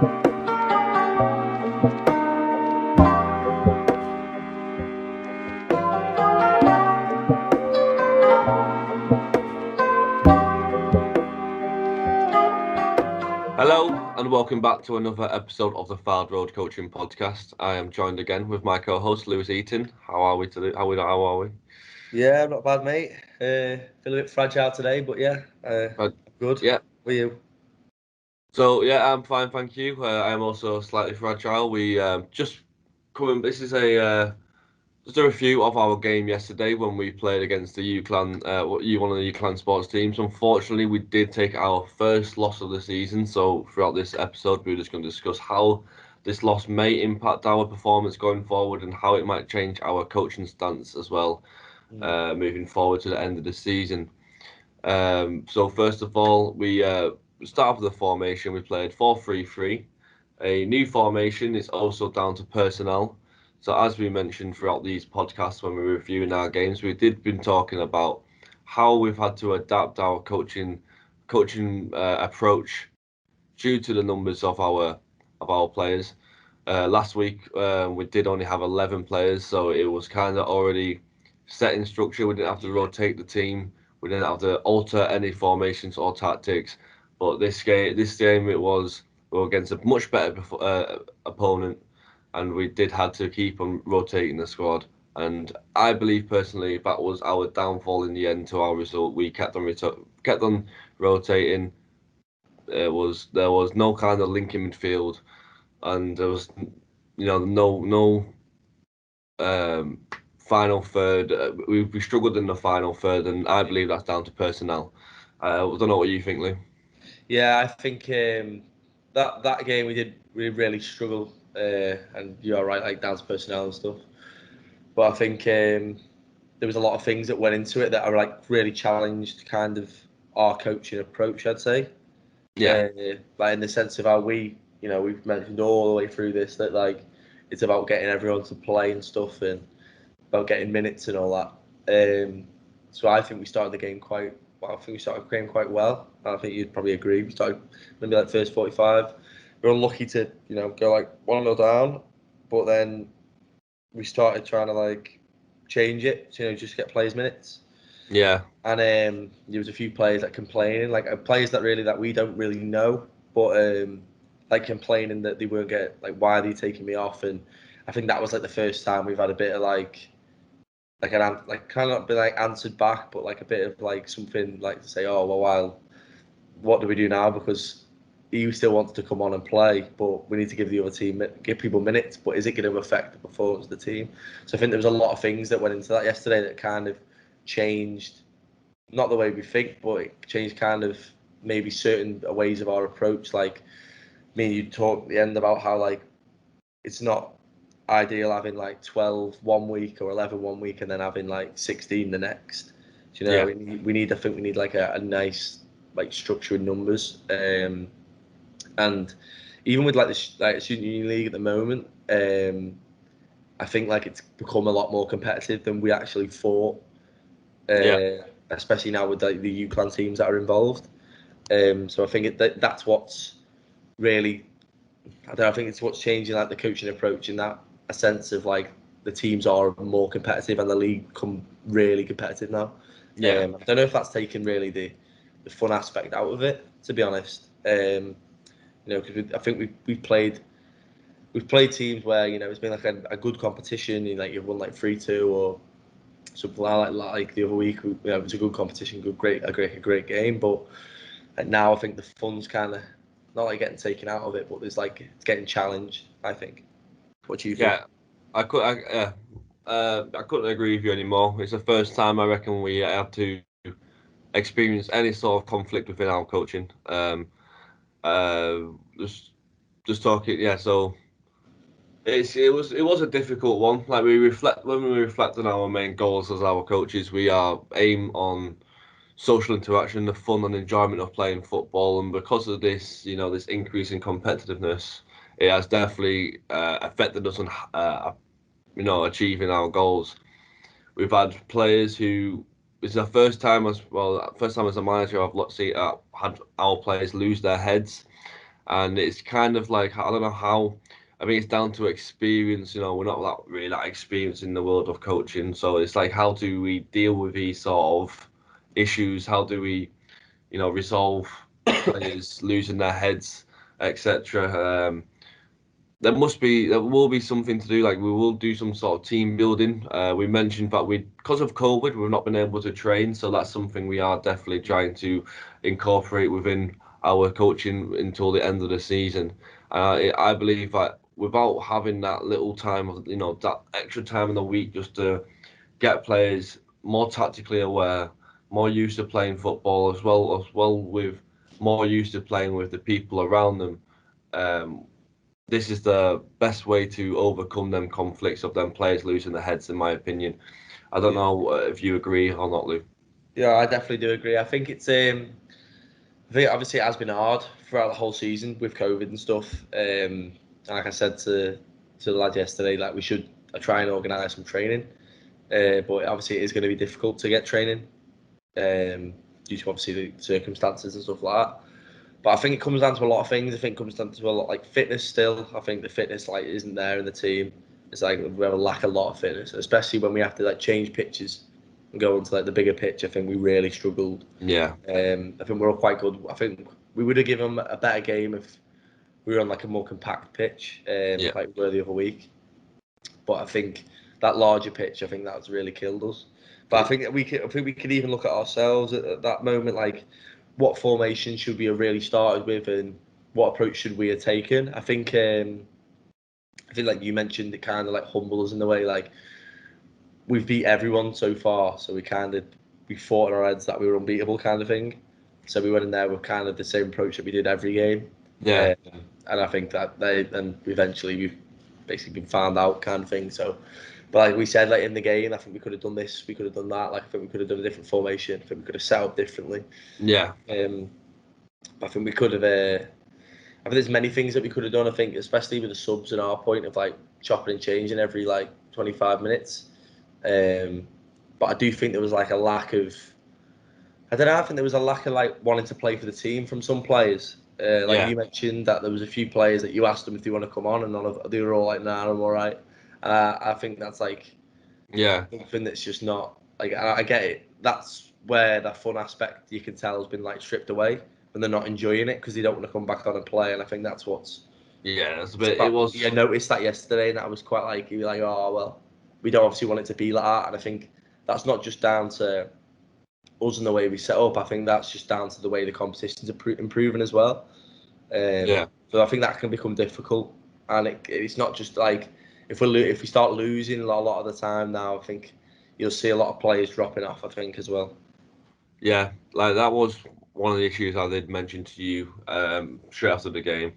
Hello and welcome back to another episode of the Fylde Road Coaching Podcast. I am joined again with my co-host Lewis Eaton. How are we today? How are we? Yeah, not bad, mate. Feel a bit fragile today, but yeah, good. Yeah. For you? So yeah, I'm fine, thank you. I am also slightly fragile. We just coming. This is just a review of our game yesterday when we played against the UClan, one of the UClan sports teams. Unfortunately, we did take our first loss of the season. So throughout this episode, we're just going to discuss how this loss may impact our performance going forward and how it might change our coaching stance as well, moving forward to the end of the season. So first of all, we start off with the formation. We played 4-3-3. A new formation is also down to personnel. So as we mentioned throughout these podcasts when we were reviewing our games, we did been talking about how we've had to adapt our coaching approach due to the numbers of our players. Last week we did only have 11 players, so it was kind of already set in structure. We didn't have to rotate the team. We didn't have to alter any formations or tactics. But this game we were against a much better opponent, and we did had to keep on rotating the squad. And I believe personally that was our downfall in the end to our result. We kept on rotating. There was no kind of link in midfield, and there was no final third. We struggled in the final third, and I believe that's down to personnel. I don't know what you think, Lee. Yeah, I think that game we really struggled, and you're right, like down to personnel and stuff. But I think there was a lot of things that went into it that are like really challenged kind of our coaching approach, I'd say. Yeah. Like in the sense of how we've mentioned all the way through this that like it's about getting everyone to play and stuff and about getting minutes and all that. So I think we started the game quite well. I think we started the game quite well. And I think you'd probably agree. We started maybe like first 45. We were unlucky to go like 1-0 down, but then we started trying to like change it to just get players minutes. Yeah. And there was a few players that complaining, like players that we don't really know, but like complaining that they weren't getting, like, why are they taking me off? And I think that was like the first time we've had a bit of like an like kind of been like answered back, but like a bit of like something like to say, oh well, what do we do now? Because he still wants to come on and play, but we need to give the other team give people minutes. But is it going to affect the performance of the team? So I think there was a lot of things that went into that yesterday that kind of changed, not the way we think, but it changed kind of maybe certain ways of our approach. Like me and you talked at the end about how like it's not ideal having like 12 one week or 11 one week and then having like 16 the next. Yeah. We need I think we need like a nice like structure in numbers. And even with like the student union league at the moment, I think like it's become a lot more competitive than we actually thought. Yeah. Especially now with like the UClan teams that are involved. So I think that's what's really, I don't know, I think it's what's changing like the coaching approach in that a sense of like the teams are more competitive and the league become really competitive now. Yeah. I don't know if that's taken really the fun aspect out of it, to be honest. Because I think we've played teams where it's been like a good competition, and like you've won like 3-2 or something like the other week. It was a good competition, a great game. But now I think the fun's kind of not like getting taken out of it, but there's like it's getting challenged, I think. What do you think? Yeah. I couldn't agree with you anymore. It's the first time I reckon we had to experience any sort of conflict within our coaching. Uh, just talking. Yeah. So it was a difficult one. Like when we reflect on our main goals as our coaches, we are aim on social interaction, the fun and enjoyment of playing football, and because of this, this increase in competitiveness, it has definitely affected us on achieving our goals. We've had players who it's the first time as a manager I've had our players lose their heads, and it's kind of like, I don't know how. I think it's down to experience. We're not that experienced in the world of coaching, so it's like, how do we deal with these sort of issues? How do we, resolve players losing their heads, etc. There will be something to do. Like, we will do some sort of team building. We mentioned that because of COVID, we've not been able to train, so that's something we are definitely trying to incorporate within our coaching until the end of the season. I believe that without having that little time of, that extra time in the week just to get players more tactically aware, more used to playing football, as well with more used to playing with the people around them. Um, this is the best way to overcome them conflicts of them players losing their heads, in my opinion. I don't Yeah. know if you agree or not, Lou. Yeah, I definitely do agree. I think I think obviously it has been hard throughout the whole season with COVID and stuff. And like I said to the lad yesterday, like we should try and organise some training. But obviously it is going to be difficult to get training due to obviously the circumstances and stuff like that. But I think it comes down to a lot of things. I think it comes down to a lot like fitness still. I think the fitness like isn't there in the team. It's like we have a lack a lot of fitness, especially when we have to like change pitches and go into like the bigger pitch. I think we really struggled. Yeah, I think we're all quite good. I think we would have given them a better game if we were on like a more compact pitch, yeah, like we were the other week. But I think that larger pitch, I think that's really killed us. But I think we could even look at ourselves at that moment, like what formation should we have really started with, and what approach should we have taken. I think like you mentioned, it kind of like humble us in the way like we've beat everyone so far, so we fought in our heads that we were unbeatable kind of thing. So we went in there with kind of the same approach that we did every game, yeah, um, and I think that we've basically been found out kind of thing. So, but like we said, like in the game, I think we could have done this, we could have done that. Like I think we could have done a different formation. I think we could have set up differently. yeah, Um, I think we could have. I think there's many things that we could have done. I think especially with the subs and our point of like chopping and changing every like 25 minutes. But I do think there was like a lack of. I don't know. I think there was a lack of like wanting to play for the team from some players. Like yeah, you mentioned that there was a few players that you asked them if they want to come on, and they were all like, "Nah, I'm all right." I think that's like yeah, something that's just not like I get it. That's where the fun aspect you can tell has been like stripped away, and they're not enjoying it because they don't want to come back on and play. And I think that's what's. yeah. That's a bit. It Yeah, I was. noticed that yesterday, and that was quite like you're like, oh well, we don't obviously want it to be like that, and I think that's not just down to us and the way we set up. I think that's just down to the way the competition's improving as well. Yeah, So I think that can become difficult, and it's not just like if we start losing a lot of the time now. I think you'll see a lot of players dropping off. I think as well. yeah. Like, that was one of the issues I did mention to you straight after the game.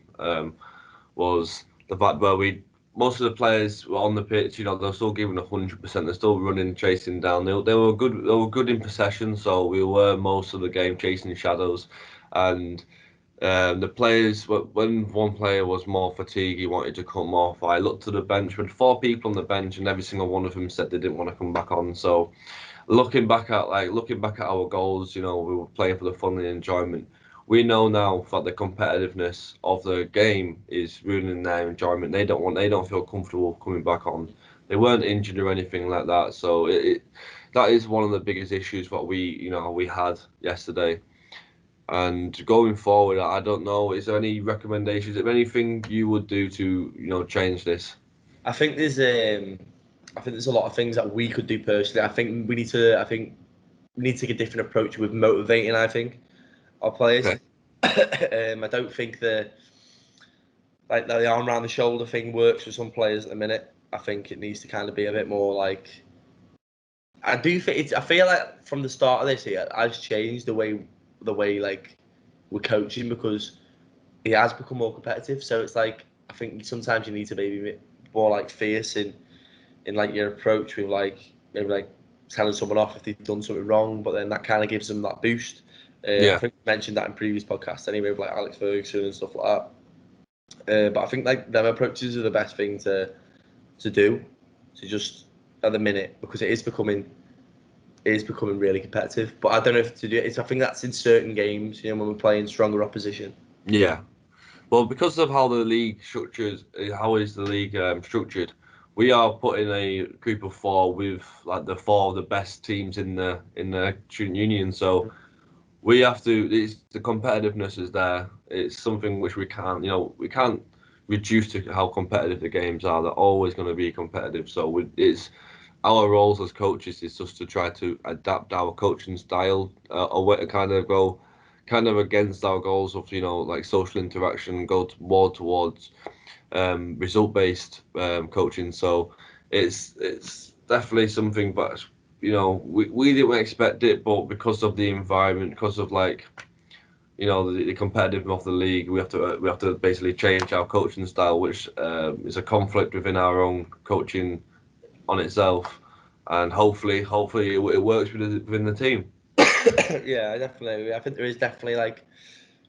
Was the fact where most of the players were on the pitch. They're still giving 100%. They're still running, chasing down. They were good. They were good in possession. So we were most of the game chasing shadows, and the players. When one player was more fatigued, he wanted to come off. I looked to the bench with four people on the bench, and every single one of them said they didn't want to come back on. So looking back at our goals, we were playing for the fun and enjoyment. We know now that the competitiveness of the game is ruining their enjoyment. They don't feel comfortable coming back on. They weren't injured or anything like that. So that is one of the biggest issues what we had yesterday. And going forward, I don't know. Is there any recommendations? Is there anything you would do to change this? I think there's a lot of things that we could do personally. I think we need to take a different approach with motivating. I think our players. Okay. I don't think the arm around the shoulder thing works for some players at the minute. I think it needs to kind of be a bit more like. I do think I feel like from the start of this year, has changed the way like we're coaching because it has become more competitive. So it's like I think sometimes you need to maybe be more like fierce in like your approach with like maybe like telling someone off if they've done something wrong, but then that kind of gives them that boost. I Yeah. think we mentioned that in previous podcasts anyway, with like Alex Ferguson and stuff like that. But I think like them approaches are the best thing to do to just at the minute because it is becoming really competitive. But I don't know if to do it. I think that's in certain games, when we're playing stronger opposition. Yeah. Well, because of how the league structures, how is the league structured? We are put in a group of four with like the four of the best teams in the student union. So we have to. The competitiveness is there. It's something which we can't reduce to how competitive the games are. They're always going to be competitive. So it's our roles as coaches is just to try to adapt our coaching style, a way to kind of go kind of against our goals of like social interaction, go more towards result based coaching. So it's definitely something, but we didn't expect it, but because of the environment, because of like the competitiveness of the league, we have to basically change our coaching style, which is a conflict within our own coaching on itself, and hopefully it works within the team. Yeah, definitely. I think there is definitely like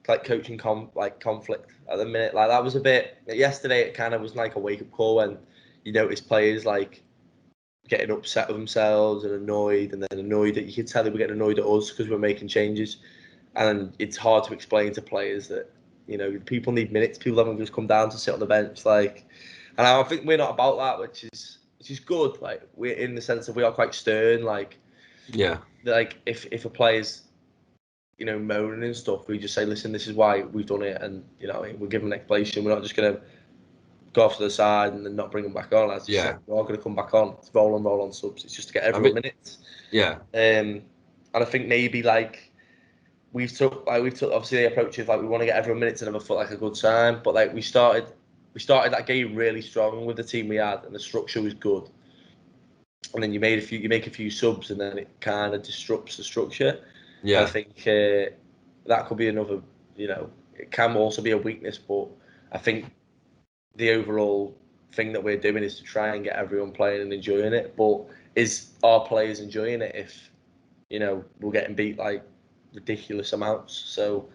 coaching conflict at the minute. Like that was a bit yesterday. It kind of was like a wake up call when you notice players like getting upset with themselves and annoyed, and then annoyed that you could tell they were getting annoyed at us because we're making changes, and it's hard to explain to players that people need minutes. People haven't just come down to sit on the bench, and I think we're not about that, which is good. Like we're in the sense that we are quite stern. Yeah, Like if a player's moaning and stuff, we just say, listen, this is why we've done it, and we're giving an explanation. We're not just gonna go off to the side and then not bring them back on. As you said, yeah. we're all gonna come back on. It's roll on subs. It's just to get I everyone mean, minutes. yeah, And I think maybe we've took obviously the approach of like we want to get everyone minutes and have a foot like a good time, but like we started that game really strong with the team we had, and the structure was good. And then you make a few subs, and then it kind of disrupts the structure. And I yeah, think that could be another. It can also be a weakness, but I think the overall thing that we're doing is to try and get everyone playing and enjoying it. But is our players enjoying it if we're getting beat like ridiculous amounts? So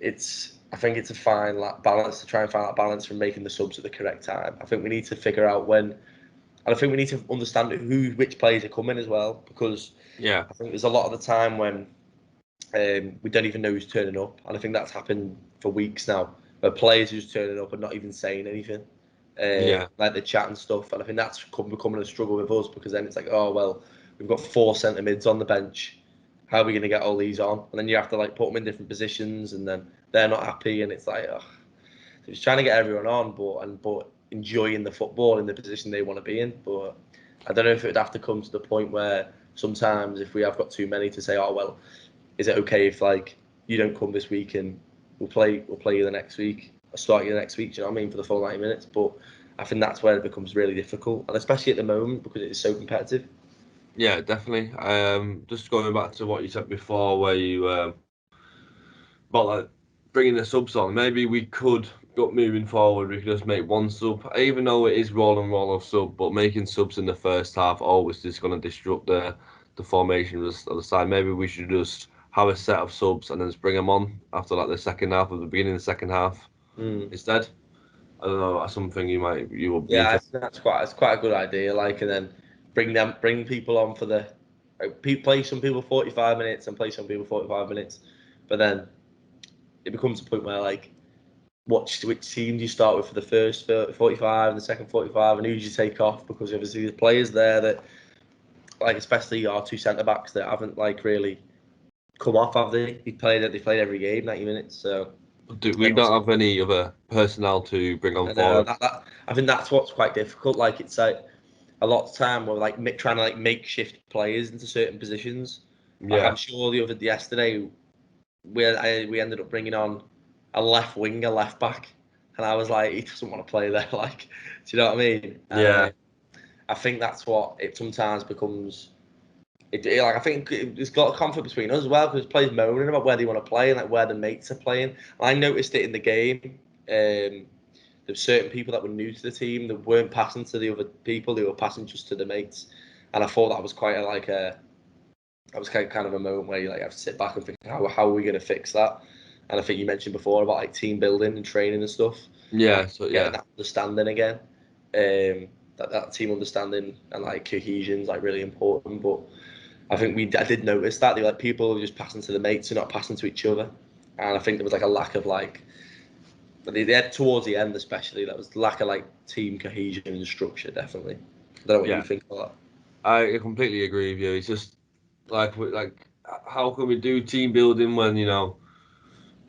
I think it's a fine balance to try and find that balance from making the subs at the correct time. I think we need to figure out when, and I think we need to understand which players are coming as well, because yeah, I think there's a lot of the time when we don't even know who's turning up, and I think that's happened for weeks now, where players are just turning up and not even saying anything, yeah, like the chat and stuff. And I think that's becoming a struggle with us, because then it's like, oh well, we've got 4 centre mids on the bench. How are we going to get all these on? And then you have to like put them in different positions, and then they're not happy, and it's like, oh. So it's trying to get everyone on, but enjoying the football in the position they want to be in. But I don't know if it would have to come to the point where sometimes if we have got too many, to say, oh well, is it okay if like you don't come this week and we'll play you the next week, or start you the next week? Do you know what I mean, for the full 90 minutes? But I think that's where it becomes really difficult, and especially at the moment because it is so competitive. yeah, definitely. Just going back to what you said before, where you about like bringing the subs on. Maybe we could, moving forward, we could just make one sub, even though it is roll of sub. But making subs in the first half always is going to disrupt the formation of the side. Maybe we should just have a set of subs and then just bring them on after like the second half, of the beginning of the second half Mm. instead. I don't know. That's something you will be Yeah, interested. that's quite a good idea. And then bring people on for play some people 45 minutes and play some people 45 minutes, but then it becomes a point where like which team do you start with for the first 45 and the second 45, and who do you take off? Because obviously there's players there that, like, especially our two centre backs, that haven't like really come off, have they? They played every game 90 minutes, so Do they we don't also, have any other personnel to bring on I know forward? that I think that's what's quite difficult. Like it's like a lot of time we're like trying to like makeshift players into certain positions. Like I'm Yeah, sure yesterday we ended up bringing on a left wing, a left back, and I was like, he doesn't want to play there. Like, do you know what I mean? yeah, I think that's what it sometimes becomes. Like I think there's got a conflict between us as well, because players moaning about where they want to play and like where the mates are playing. And I noticed it in the game. There's certain people that were new to the team that weren't passing to the other people; they were passing just to the mates. And I thought that was quite that was kind of a moment where you like have to sit back and think, how are we going to fix that? And I think you mentioned before about like team building and training and stuff, and yeah. So getting yeah, that understanding again. That team understanding and like cohesion is like really important. But I think I did notice that people were just passing to the mates and not passing to each other, and I think there was like a lack of like towards the end especially, that was lack of like team cohesion and structure, definitely. I don't know what you Yeah, think about I completely agree with you. It's just how can we do team building when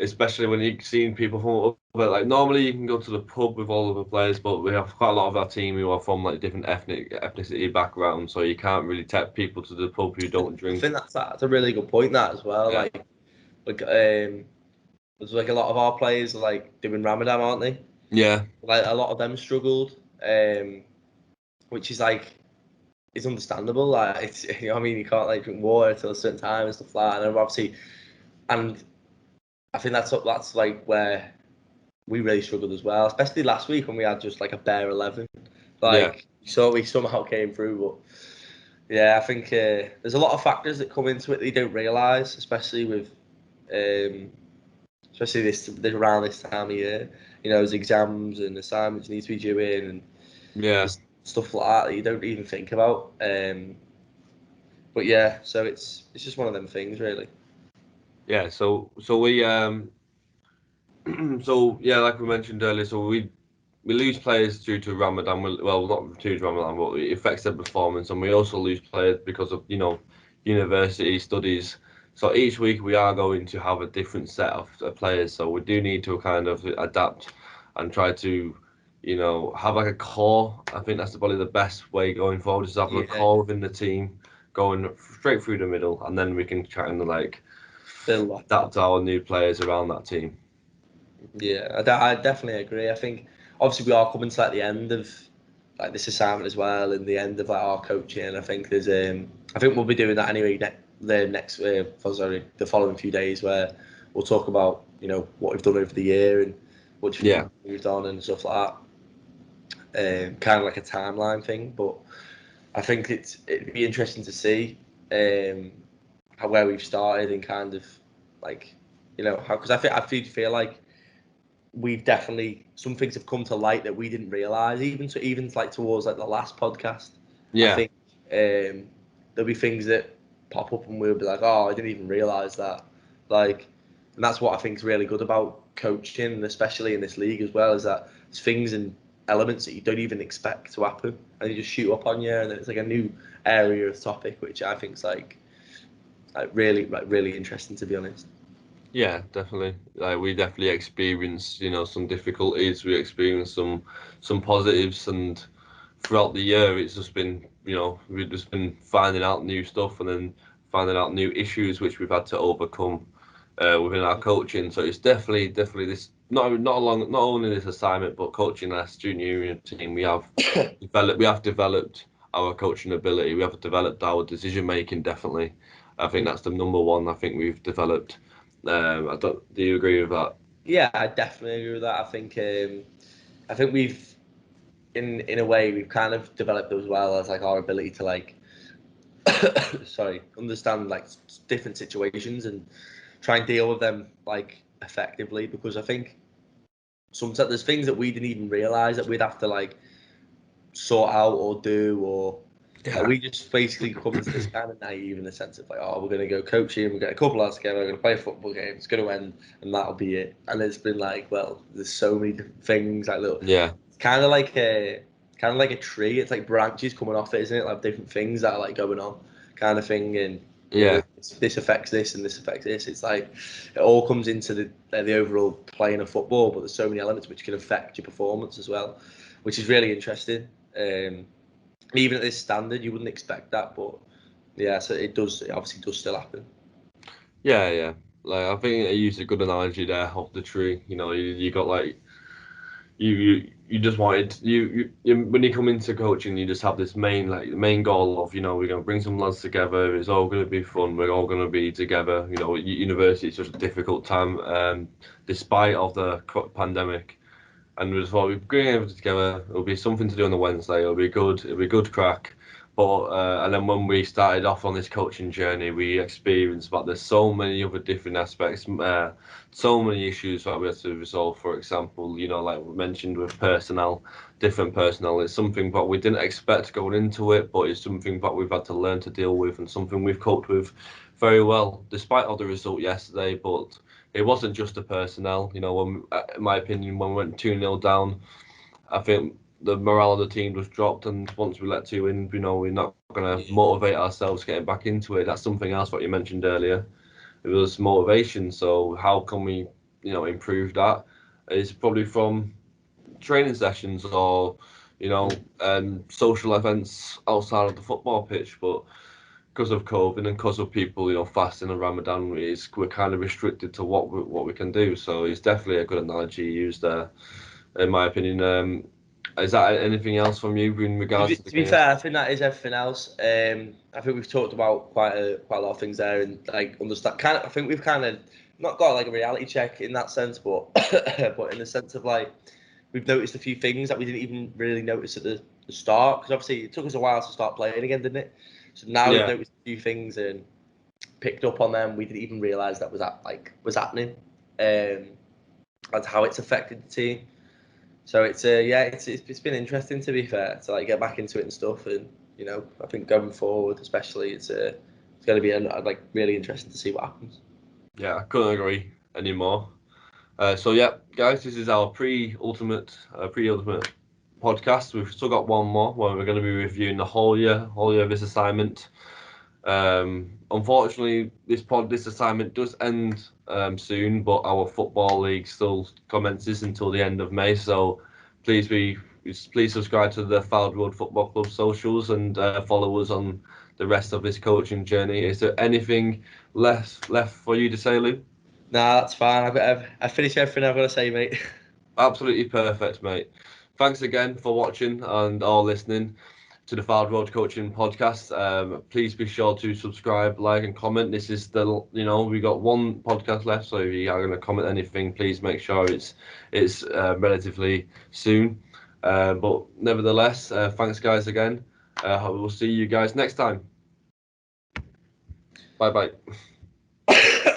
especially when you've seen people from other, like normally you can go to the pub with all of the players, but we have quite a lot of our team who are from like different ethnicity backgrounds, so you can't really take people to the pub who don't I drink. think that's a really good point, that as well. Yeah, There's like a lot of our players are like doing Ramadan, aren't they? yeah, Like a lot of them struggled, which is like it's understandable. Like it's you know, you can't like drink water till a certain time and stuff like that. And obviously, and I think that's like where we really struggled as well, especially last week when we had just like a bare 11. yeah, Like so we somehow came through, but yeah, I think there's a lot of factors that come into it that you don't realise, especially with um, especially this around this time of year. There's exams and assignments you need to be doing, and yeah, there's stuff like that that you don't even think about. But yeah, so it's just one of them things, really. yeah. So we so yeah, like we mentioned earlier, so we lose players due to Ramadan. Well, not due to Ramadan, but it affects their performance, and we also lose players because of university studies. So each week we are going to have a different set of players. So we do need to kind of adapt and try to, have like a core. I think that's probably the best way going forward is to have a Yeah, core within the team going straight through the middle, and then we can try and like build off that. adapt our new players around that team. Yeah, I definitely agree. I think obviously we are coming to like the end of like this assignment as well, and the end of like our coaching. I think I think we'll be doing that anyway. The following few days where we'll talk about what we've done over the year and what you think Yeah, we've moved on and stuff like that. Kind of like a timeline thing, but I think it'd be interesting to see where we've started and kind of like how, because I feel like we've definitely some things have come to light that we didn't realize, even like towards like the last podcast. I yeah, think there'll be things that pop up and we'll be like, oh, I didn't even realize that. Like, and that's what I think is really good about coaching, and especially in this league as well, is that there's things and elements that you don't even expect to happen, and you just shoot up on you, and it's like a new area of topic, which I think is like really interesting, to be honest. yeah, definitely. Like we definitely experienced, some difficulties. We experienced some positives, and throughout the year, it's just been, we've just been finding out new stuff and then finding out new issues which we've had to overcome within our coaching. So it's definitely this not only this assignment, but coaching our student union team. We have developed our coaching ability. We have developed our decision making. Definitely, I think that's the number one. I think we've developed. I don't. Do you agree with that? Yeah, I definitely agree with that. I think we've in a way we've kind of developed as well as like our ability to like sorry, understand like different situations and try and deal with them like effectively, because I think sometimes there's things that we didn't even realize that we'd have to like sort out or do, or like Yeah. we just basically come into this kind of naive in the sense of like, oh, we're gonna go coaching, we'll get a couple lads together, we're gonna play a football game, it's gonna end, and that'll be it. And it's been like, well, there's so many different things. Like, look, Yeah. it's kind of like a tree. It's like branches coming off it, isn't it? Like different things that are like going on, kind of thing. And Yeah. this affects this and this affects this. It's like it all comes into the overall playing of football, but there's so many elements which can affect your performance as well, which is really interesting. Even at this standard, you wouldn't expect that, but yeah, so it does. It obviously does still happen. Yeah. Yeah. Like I think I used a good analogy there of the tree. You got like you just wanted when you come into coaching, you just have this main goal of we're gonna bring some lads together. It's all gonna be fun. We're all gonna be together. University is just a difficult time, despite of the pandemic. And we just thought we'd bring everything together. It'll be something to do on the Wednesday. It'll be good. It'll be good crack. But and then when we started off on this coaching journey, we experienced that there's so many other different aspects, so many issues that we have to resolve. For example, like we mentioned with personnel, different personnel. It's something that we didn't expect going into it, but it's something that we've had to learn to deal with, and something we've coped with very well, despite of the result yesterday. But it wasn't just the personnel. You know, when, in my opinion, when we went 2-0 down, I think the morale of the team was dropped, and once we let 2 in, you know, we're not going to motivate ourselves getting back into it. That's something else what you mentioned earlier. It was motivation. So how can we, you know, improve that? It's probably from training sessions or, you know, social events outside of the football pitch. But because of COVID and because of people, you know, fasting and Ramadan, we're kind of restricted to what we can do. So it's definitely a good analogy you used there, in my opinion. Is that anything else from you in regards to the To be game? fair, I think that is everything else. I think we've talked about quite a lot of things there, and like understand. Kind of, I think we've kind of not got like a reality check in that sense, but but in the sense of like we've noticed a few things that we didn't even really notice at the start, because obviously it took us a while to start playing again, didn't it? So now we've Yeah, noticed a few things and picked up on them. We didn't even realise that was happening, and how it's affected the team. So it's it's been interesting, to be fair, to like get back into it and stuff, and you know, I think going forward especially it's going to be like really interesting to see what happens. yeah, I couldn't agree anymore. So yeah, guys, this is our pre-ultimate podcast. We've still got one more where we're going to be reviewing the whole year of this assignment. Unfortunately, this assignment does end soon, but our football league still commences until the end of May. So please subscribe to the Fylde Road Football Club socials and follow us on the rest of this coaching journey. Is there anything left for you to say, Lou? Nah, that's fine. I've finished everything I've got to say, mate. Absolutely perfect, mate. Thanks again for watching and or listening to the Fylde Road Coaching Podcast. Please be sure to subscribe, like, and comment. This is we got one podcast left, so if you are going to comment anything, please make sure it's relatively soon. But nevertheless, thanks, guys, again. We'll see you guys next time. Bye bye.